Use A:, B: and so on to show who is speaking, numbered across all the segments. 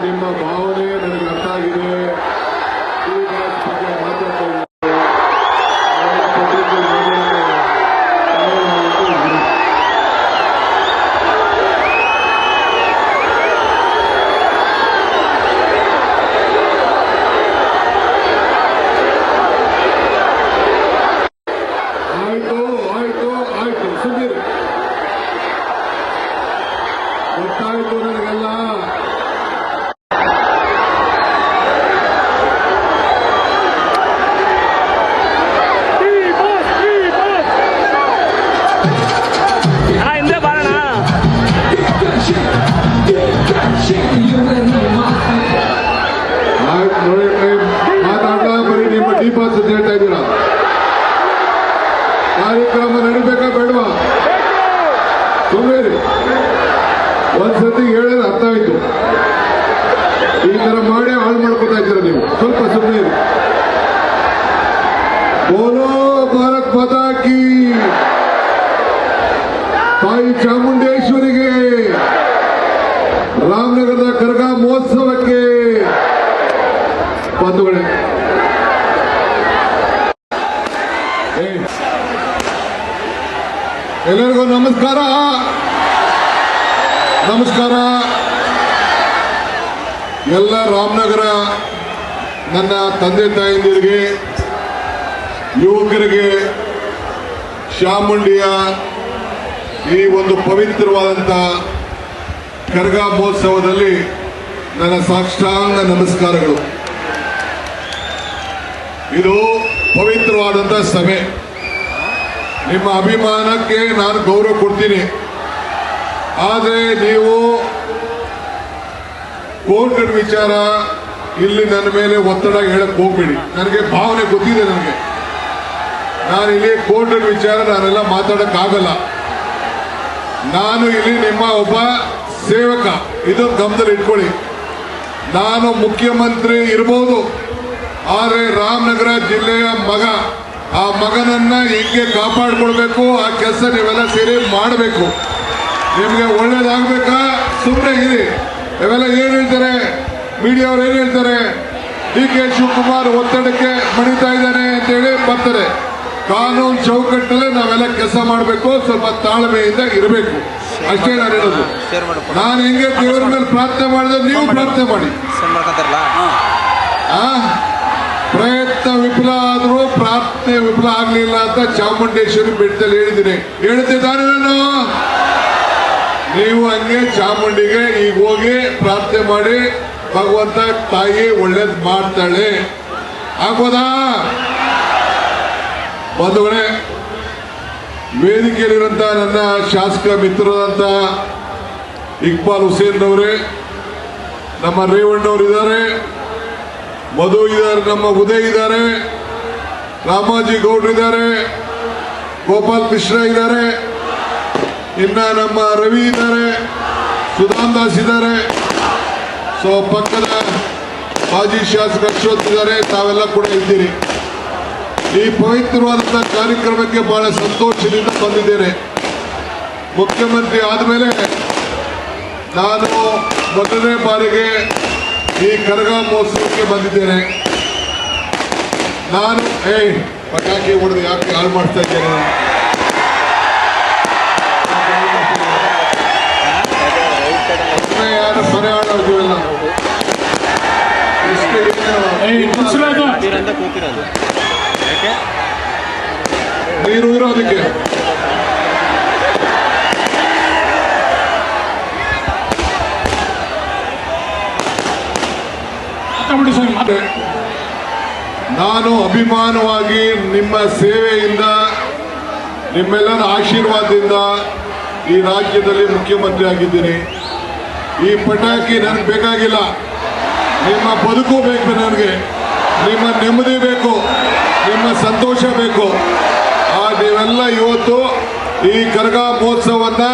A: ನಿಮ್ಮ ಭಾವನೆ ನನಗೆ ಅರ್ಥ ಆಗಿದೆ. ಈ ಬಗ್ಗೆ ಮಾತಾಡ್ತಾ ಆಯ್ತು ಸುಮ್ಮನೆ ಗೊತ್ತಾಯ್ತು ನನಗೆಲ್ಲ. ಮಾತಾಡ್ಲಾ ಬರೀ ನಿಮ್ಮ ಡಿಪಾಸ್ ಅಂತ ಹೇಳ್ತಾ ಇದ್ದೀರಾ. ಕಾರ್ಯಕ್ರಮ ನಡಿಬೇಕಾ ಬೇಡವಾ? ಸುಮ್ಮನೆ ಒಂದ್ಸತಿ ಹೇಳಿದ್ರೆ ಅರ್ಥ ಆಯ್ತು. ಈ ತರ ಮಾಡಿ ಹಾಳು ಮಾಡ್ಕೊತಾ ಇದ್ದೀರಾ ನೀವು. ಸ್ವಲ್ಪ ಸುಮ್ಮನೆ ಬೋಲೋ ಭಾರತ್ ಮಾತಾ ಕಿ, ತಾಯಿ ಚಾಮುಂಡೇಶ್ವರಿಗೆ, ರಾಮನಗರದ ಕರಗ ಮಹೋತ್ಸವಕ್ಕೆ ಬಂಧುಗಳೇ, ಎಲ್ಲರಿಗೂ ನಮಸ್ಕಾರ. ನಮಸ್ಕಾರ. ಎಲ್ಲ ರಾಮನಗರ ನನ್ನ ತಂದೆ ತಾಯಂದಿರಿಗೆ, ಯುವಕರಿಗೆ ಚಾಮುಂಡಿಯ ಈ ಒಂದು ಪವಿತ್ರವಾದಂಥ ಕರಗ ಮಹೋತ್ಸವದಲ್ಲಿ ನನ್ನ ಸಾಷ್ಟಾಂಗ ನಮಸ್ಕಾರಗಳು. ಇದು ಪವಿತ್ರವಾದಂಥ ಸಭೆ. ನಿಮ್ಮ ಅಭಿಮಾನಕ್ಕೆ ನಾನು ಗೌರವ ಕೊಡ್ತೀನಿ. ಆದರೆ ನೀವು ಕೋರ್ಟ್ ವಿಚಾರ ಇಲ್ಲಿ ನನ್ನ ಮೇಲೆ ಒತ್ತಡ ಹೇಳಕ್ ಹೋಗ್ಬೇಡಿ. ನನಗೆ ಭಾವನೆ ಗೊತ್ತಿದೆ. ನಾನು ಇಲ್ಲಿ ಕೋರ್ಟ್ ವಿಚಾರ ನಾನೆಲ್ಲ ಮಾತಾಡಕ್ಕಾಗಲ್ಲ. ನಾನು ಇಲ್ಲಿ ನಿಮ್ಮ ಒಬ್ಬ ಸೇವಕ, ಇದು ಗಮನದಲ್ಲಿ ಇಟ್ಕೊಳ್ಳಿ. ನಾನು ಮುಖ್ಯಮಂತ್ರಿ ಇರಬಹುದು, ಆದರೆ ರಾಮನಗರ ಜಿಲ್ಲೆಯ ಮಗ, ಆ ಮಗನನ್ನ ಹೆಂಗೆ ಕಾಪಾಡ್ಕೊಳ್ಬೇಕು ಆ ಕೆಲಸ ನೀವೆಲ್ಲ ಸೇರಿ ಮಾಡಬೇಕು. ನಿಮ್ಗೆ ಒಳ್ಳೇದಾಗ್ಬೇಕಾ? ಸುಮ್ಮನೆ ಇರಿ. ಇವೆಲ್ಲ ಏನ್ ಹೇಳ್ತಾರೆ ಮೀಡಿಯಾ ಅವ್ರು, ಏನ್ ಹೇಳ್ತಾರೆ, ಡಿ.ಕೆ. ಶಿವಕುಮಾರ್ ಒತ್ತಡಕ್ಕೆ ಮಣಿತಾ ಇದ್ದಾನೆ ಅಂತೇಳಿ ಬರ್ತಾರೆ. ಕಾನೂನು ಚೌಕಟ್ಟಲ್ಲೇ ನಾವೆಲ್ಲ ಕೆಲಸ ಮಾಡಬೇಕು. ಸ್ವಲ್ಪ ತಾಳ್ಮೆಯಿಂದ ಇರಬೇಕು. ಅಷ್ಟೇ ನಾನು ಹೇಳೋದು. ನಾನು ಹೆಂಗೆ ದೇವರ ಮೇಲೆ ಪ್ರಾರ್ಥನೆ ಮಾಡಿದ್ರೆ ನೀವು ಪ್ರಾರ್ಥನೆ ಮಾಡಿ. ಪ್ರಯತ್ನ ವಿಫಲ ಆದ್ರೂ ಪ್ರಾರ್ಥನೆ ವಿಫಲ ಆಗ್ಲಿಲ್ಲ ಅಂತ ಚಾಮುಂಡೇಶ್ವರಿ ಬೆಟ್ಟದಲ್ಲಿ ಹೇಳಿದ್ದೀನಿ. ಹೇಳ್ತಿದ್ದಾನೆ ನಾನು. ನೀವು ಹಂಗೆ ಚಾಮುಂಡಿಗೆ ಈಗ ಹೋಗಿ ಪ್ರಾರ್ಥನೆ ಮಾಡಿ, ಭಗವಂತ ತಾಯಿ ಒಳ್ಳೇದ್ ಮಾಡ್ತಾಳೆ. ಆಗ್ಬೋದಾ? ಬಂಧುಗಳೇ, ವೇದಿಕೆಯಲ್ಲಿರುವಂತ ನನ್ನ ಶಾಸಕ ಮಿತ್ರರಾದಂತ ಇಕ್ಬಾಲ್ ಹುಸೇನ್ ಅವರೇ, ನಮ್ಮ ರೇವಣ್ಣವರು ಇದ್ದಾರೆ, ಮಧು ಇದ್ದಾರೆ, ನಮ್ಮ ಉದಯ್ ಇದ್ದಾರೆ, ರಾಮಾಜಿ ಗೌಡ್ರು ಇದ್ದಾರೆ, ಗೋಪಾಲ್ ಕೃಷ್ಣ ಇದ್ದಾರೆ, ಇನ್ನ ನಮ್ಮ ರವಿ ಇದ್ದಾರೆ, ಸುಧಾಮ್ ದಾಸ್ ಇದ್ದಾರೆ, ಸೊ ಪಕ್ಕದ ಮಾಜಿ ಶಾಸಕ ಅಶ್ವಥ್ ಇದ್ದಾರೆ, ತಾವೆಲ್ಲ ಕೂಡ ಇದ್ದೀರಿ. ಈ ಪವಿತ್ರವಾದಂತಹ ಕಾರ್ಯಕ್ರಮಕ್ಕೆ ಬಹಳ ಸಂತೋಷದಿಂದ ಬಂದಿದ್ದೇನೆ. ಮುಖ್ಯಮಂತ್ರಿ ಆದಮೇಲೆ ನಾನು ಮೊದಲನೇ ಬಾರಿಗೆ ಈ ಕರಗ ಮಹೋತ್ಸವಕ್ಕೆ ಬಂದಿದ್ದೇನೆ. ನಾನು ಪಟಾಕಿ ಹೊಡೆದು ಯಾಕೆ ಹಾಳು ಮಾಡ್ತಾ ಇದ್ದೇನೆ? ಯಾರು ಮನೆ ಹಾಳಾಗಿಲ್ಲ. ನೀರು ಇರೋದಕ್ಕೆ ನಾನು ಅಭಿಮಾನವಾಗಿ ನಿಮ್ಮ ಸೇವೆಯಿಂದ, ನಿಮ್ಮೆಲ್ಲರ ಆಶೀರ್ವಾದದಿಂದ ಈ ರಾಜ್ಯದಲ್ಲಿ ಮುಖ್ಯಮಂತ್ರಿ ಆಗಿದ್ದೀನಿ. ಈ ಪಟಾಕಿ ನನಗೆ ಬೇಕಾಗಿಲ್ಲ. ನಿಮ್ಮ ಬದುಕು ಬೇಕು ನನಗೆ, ನಿಮ್ಮ ನೆಮ್ಮದಿ ಬೇಕು, ನಿಮ್ಮ ಸಂತೋಷ ಬೇಕು. ನೀವೆಲ್ಲ ಇವತ್ತು ಈ ಕರಗ ಮಹೋತ್ಸವನ್ನ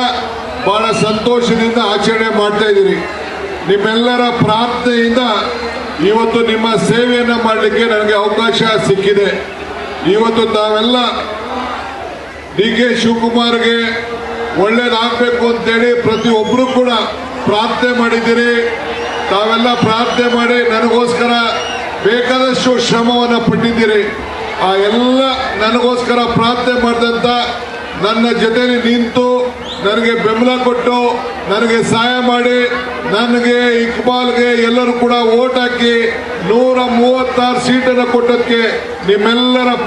A: ಬಹಳ ಸಂತೋಷದಿಂದ ಆಚರಣೆ ಮಾಡ್ತಾ ಇದ್ದೀರಿ. ನಿಮ್ಮೆಲ್ಲರ ಪ್ರಾರ್ಥನೆಯಿಂದ ಇವತ್ತು ನಿಮ್ಮ ಸೇವೆಯನ್ನು ಮಾಡಲಿಕ್ಕೆ ನನಗೆ ಅವಕಾಶ ಸಿಕ್ಕಿದೆ. ಇವತ್ತು ತಾವೆಲ್ಲ ಡಿ.ಕೆ. ಶಿವಕುಮಾರ್ಗೆ ಒಳ್ಳೇದಾಗಬೇಕು ಅಂತೇಳಿ ಪ್ರತಿಯೊಬ್ಬರು ಕೂಡ ಪ್ರಾರ್ಥನೆ ಮಾಡಿದ್ದೀರಿ. ತಾವೆಲ್ಲ ಪ್ರಾರ್ಥನೆ ಮಾಡಿ ನನಗೋಸ್ಕರ ಬೇಕಾದಷ್ಟು ಶ್ರಮವನ್ನು ಪಟ್ಟಿದ್ದೀರಿ. ಆ ಎಲ್ಲ ನನಗೋಸ್ಕರ ಪ್ರಾರ್ಥನೆ ಮಾಡಿದಂತ ನನ್ನ ಜೊತೆಲಿ ನಿಂತು ನನಗೆ ಬೆಂಬಲ ಕೊಟ್ಟು ನನಗೆ ಸಹಾಯ ಮಾಡಿ ನನಗೆ ಇಕ್ಬಾಲ್ಗೆ ಎಲ್ಲರೂ ಕೂಡ ವೋಟ್ ಹಾಕಿ 136 ಸೀಟನ್ನು ಕೊಟ್ಟಕ್ಕೆ ನಿಮ್ಮೆಲ್ಲರ